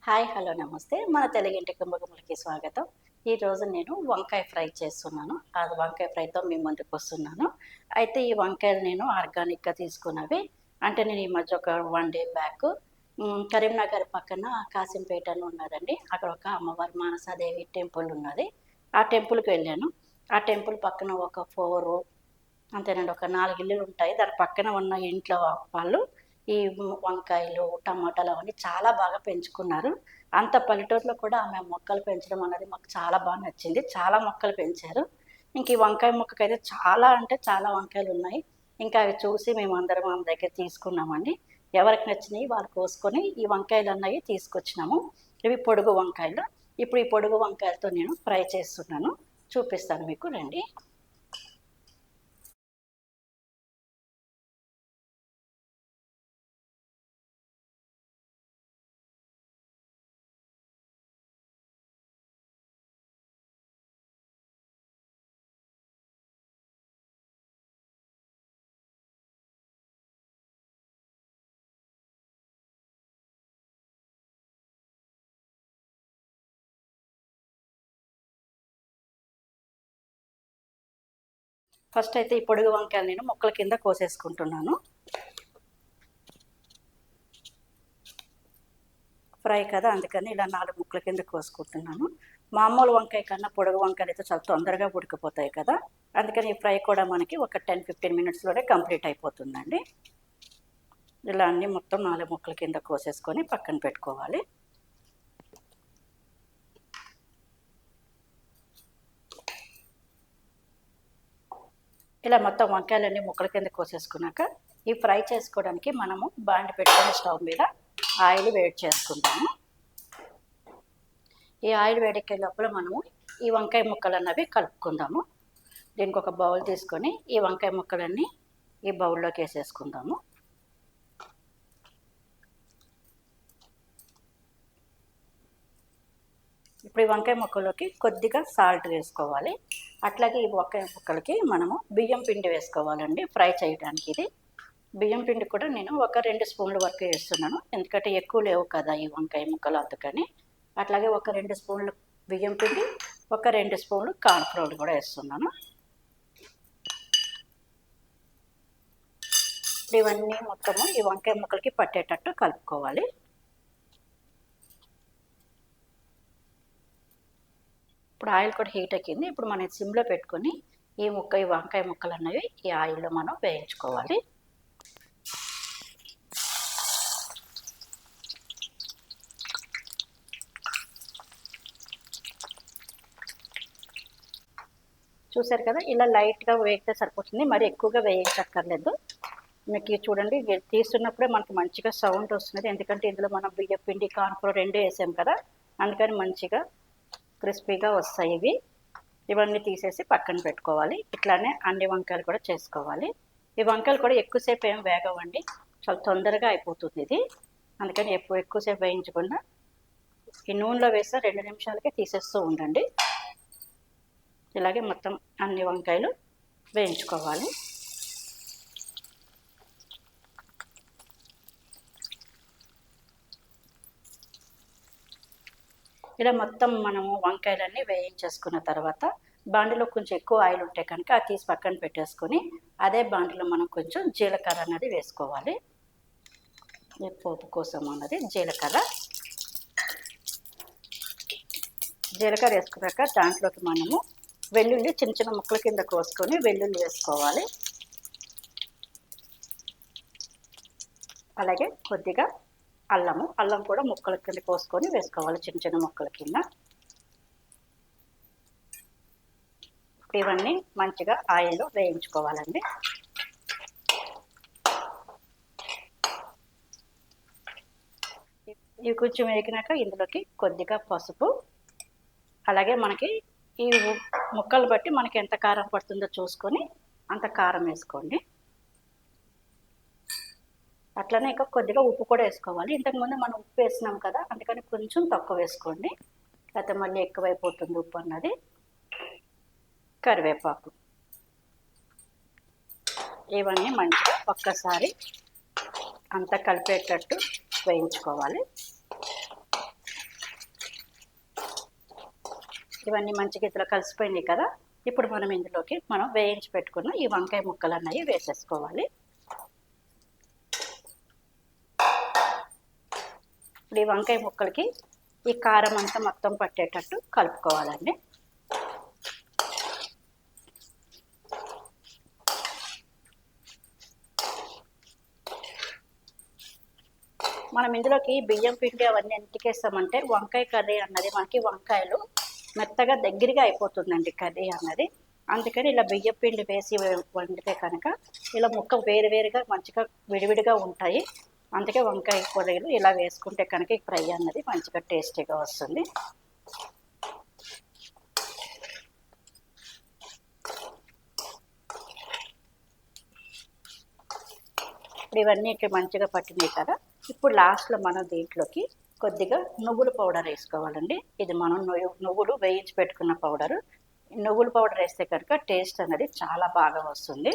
Hi hello నమస్తే మన తెలుగింటి కుంభకములకి స్వాగతం. ఈరోజు నేను వంకాయ ఫ్రై చేస్తున్నాను. అది వంకాయ ఫ్రైతో మీ ముందుకు వస్తున్నాను. అయితే ఈ వంకాయలు నేను ఆర్గానిక్గా తీసుకున్నవి. అంటే నేను ఈ మధ్య ఒక 1 డే బ్యాక్ కరీంనగర్ పక్కన కాసింపేట అని ఉన్నదండి. అక్కడ ఒక అమ్మవారి మానసాదేవి టెంపుల్ ఉన్నది. ఆ టెంపుల్కి వెళ్ళాను. ఆ టెంపుల్ పక్కన ఒక 4 అంతేనండి. ఒక 4 ఇల్లులు ఉంటాయి. దాని పక్కన ఉన్న ఇంట్లో వాళ్ళు ఈ వంకాయలు, టమాటాలు అవన్నీ చాలా బాగా పెంచుకున్నారు. అంత పల్లెటూరులో కూడా ఆమె మొక్కలు పెంచడం అన్నది మాకు చాలా బాగా నచ్చింది. చాలా మొక్కలు పెంచారు. ఇంక ఈ వంకాయ మొక్కకైతే చాలా అంటే చాలా వంకాయలున్నాయి. ఇంకా అవి చూసి మేమందరం ఆమె దగ్గర తీసుకున్నామండి. ఎవరికి నచ్చినయి వాళ్ళు కోసుకొని ఈ వంకాయలన్నయి తీసుకొచ్చినాము. ఇవి పొడుగు వంకాయలు. ఇప్పుడు ఈ పొడుగు వంకాయలతో నేను ఫ్రై చేస్తున్నాను. చూపిస్తాను మీకు రండి. ఫస్ట్ అయితే ఈ పొడుగు వంకాయలు నేను ముక్కల కింద కోసేసుకుంటున్నాను. ఫ్రై కదా, అందుకని ఇలా 4 ముక్కల కింద కోసుకుంటున్నాను. మామూలు వంకాయ కన్నా పొడుగు వంకాయలు అయితే చాలా తొందరగా ఉడికిపోతాయి కదా, అందుకని ఈ ఫ్రై కూడా మనకి ఒక 10-15 మినిట్స్లోనే కంప్లీట్ అయిపోతుందండి. ఇలా అన్నీ మొత్తం 4 ముక్కల కింద కోసేసుకొని పక్కన పెట్టుకోవాలి. ఇలా మొత్తం వంకాయలన్నీ ముక్కల కింద కోసేసుకున్నాక ఈ ఫ్రై చేసుకోవడానికి మనము బాండి పెట్టుకొని స్టవ్ మీద ఆయిల్ వేడి చేసుకుంటాము. ఈ ఆయిల్ వేడెక్కే లోపల మనము ఈ వంకాయ ముక్కలు అన్నవి కలుపుకుందాము. దీనికి ఒక బౌల్ తీసుకొని ఈ వంకాయ ముక్కలన్నీ ఈ బౌల్లోకి వేసేసుకుందాము. ఇప్పుడు ఈ వంకాయ ముక్కల్లోకి కొద్దిగా సాల్ట్ వేసుకోవాలి. అట్లాగే ఈ వంకాయ ముక్కలకి మనము బియ్యం పిండి వేసుకోవాలండి ఫ్రై చేయడానికి. ఇది బియ్యం పిండి కూడా నేను ఒక 2 స్పూన్ల వరకు వేస్తున్నాను, ఎందుకంటే ఎక్కువ లేవు కదా ఈ వంకాయ ముక్కలు, అందుకని. అట్లాగే ఒక 2 స్పూన్లు బియ్యం పిండి, ఒక 2 స్పూన్లు కార్న్ఫ్లోర్ కూడా వేస్తున్నాను. ఇవన్నీ మొత్తము ఈ వంకాయ ముక్కలకి పట్టేటట్టు కలుపుకోవాలి. ఇప్పుడు ఆయిల్ కూడా హీట్ ఎక్కింది. ఇప్పుడు మనం సిమ్లో పెట్టుకొని ఈ వంకాయ ముక్కలు అన్నవి ఈ ఆయిల్లో మనం వేయించుకోవాలి. చూసారు కదా, ఇలా లైట్గా వేగితే సరిపోతుంది, మరి ఎక్కువగా వేయించక్కర్లేదు. మీకు చూడండి, తీస్తున్నప్పుడే మనకి మంచిగా సౌండ్ వస్తున్నది, ఎందుకంటే ఇందులో మనం బియ్యం పిండి కార్న్ఫ్లోర్ 2 వేసాం కదా, అందుకని మంచిగా క్రిస్పీగా వస్తాయి ఇవి. ఇవన్నీ తీసేసి పక్కన పెట్టుకోవాలి. ఇట్లానే అన్ని వంకాయలు కూడా చేసుకోవాలి. ఈ వంకాయలు కూడా ఎక్కువసేపు ఏం వేగవండి, చాలా తొందరగా అయిపోతుంది ఇది, అందుకని ఎక్కువసేపు వేయించకుండా ఈ నూనెలో వేస్తే 2 నిమిషాలకే తీసేస్తూ ఉండండి. ఇలాగే మొత్తం అన్ని వంకాయలు వేయించుకోవాలి. ఇలా మొత్తం మనము వంకాయలన్నీ వేయించేసుకున్న తర్వాత బాండిలో కొంచెం ఎక్కువ ఆయిల్ ఉంటే కనుక అది తీసి పక్కన పెట్టేసుకొని అదే బాండిలో మనం కొంచెం జీలకర్ర అన్నది వేసుకోవాలి. పోపు కోసం అన్నది జీలకర్ర వేసుకున్నాక దాంట్లోకి మనము వెల్లుల్లి చిన్న చిన్న ముక్కల కింద కోసుకొని వెల్లుల్లి వేసుకోవాలి. అలాగే కొద్దిగా అల్లం కూడా ముక్కల కింద కోసుకొని వేసుకోవాలి, చిన్న చిన్న ముక్కల కింద. ఇవన్నీ మంచిగా ఆయిల్లో వేయించుకోవాలండి. ఇవి కొంచెం వేగినాక ఇందులోకి కొద్దిగా పసుపు, అలాగే మనకి ఈ ముక్కలు బట్టి మనకి ఎంత కారం పడుతుందో చూసుకొని అంత కారం వేసుకోండి. అట్లనే ఇంకా కొద్దిగా ఉప్పు కూడా వేసుకోవాలి. ఇంతకుముందు మనం ఉప్పు వేసినాం కదా, అందుకని కొంచెం తక్కువ వేసుకోండి, లేకపోతే మళ్ళీ ఎక్కువైపోతుంది ఉప్పు అన్నది. కరివేపాకు, ఇవన్నీ మంచిగా ఒక్కసారి అంతా కలిపేటట్టు వేయించుకోవాలి. ఇవన్నీ మంచిగా ఇందులో కలిసిపోయినాయి కదా. ఇప్పుడు మనం ఇందులోకి మనం వేయించి పెట్టుకున్న ఈ వంకాయ ముక్కలు అన్నవి వేసేసుకోవాలి. ఇప్పుడు ఈ వంకాయ ముక్కలకి ఈ కారం అంతా మొత్తం పట్టేటట్టు కలుపుకోవాలండి. మనం ఇందులోకి బియ్యం పిండి అవన్నీ ఎందుకు వేస్తామంటే వంకాయ కర్రీ అన్నది మనకి వంకాయలు మెత్తగా దగ్గరగా అయిపోతుందండి కర్రీ అన్నది. అందుకని ఇలా బియ్యం పిండి వేసి వండితే కనుక ఇలా ముక్క వేరువేరుగా మంచిగా విడివిడిగా ఉంటాయి. అందుకే వంకాయ కూరలు ఇలా వేసుకుంటే కనుక ఈ ఫ్రై అన్నది మంచిగా టేస్టీగా వస్తుంది. ఇప్పుడు ఇవన్నీ ఇట్లా మంచిగా పట్టినాయి కదా. ఇప్పుడు లాస్ట్లో మనం దీంట్లోకి కొద్దిగా నువ్వుల పౌడర్ వేసుకోవాలండి. ఇది మనం నువ్వులు వేయించి పెట్టుకున్న పౌడరు. నువ్వుల పౌడర్ వేస్తే కనుక టేస్ట్ అనేది చాలా బాగా వస్తుంది.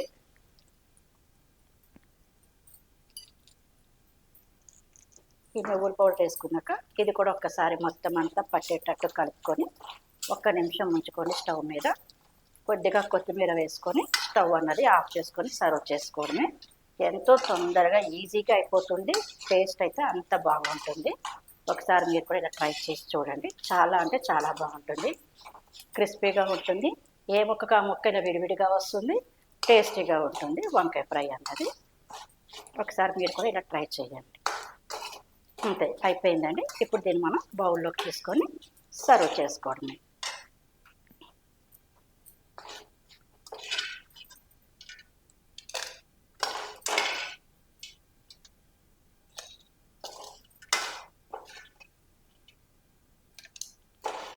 ఈ నువ్వుల పౌడర్ వేసుకున్నాక ఇది కూడా ఒక్కసారి మొత్తం అంతా పట్టేటట్టు కలుపుకొని 1 నిమిషం ఉంచుకొని స్టవ్ మీద కొద్దిగా కొత్తిమీర వేసుకొని స్టవ్ అన్నది ఆఫ్ చేసుకొని సర్వ్ చేసుకోవడమే. ఎంతో తొందరగా ఈజీగా అయిపోతుంది. టేస్ట్ అయితే అంత బాగుంటుంది. ఒకసారి మీరు కూడా ఇలా ట్రై చేసి చూడండి. చాలా అంటే చాలా బాగుంటుంది. క్రిస్పీగా ఉంటుంది. ఏ ముక్కకు ఆ ముక్క ఇలా విడివిడిగా వస్తుంది. టేస్టీగా ఉంటుంది వంకాయ ఫ్రై అన్నది. ఒకసారి మీరు కూడా ఇలా ట్రై చేయండి. అంతే అయిపోయిందండి. ఇప్పుడు దీన్ని మనం బౌల్లోకి తీసుకొని సర్వ్ చేసుకోవడమే.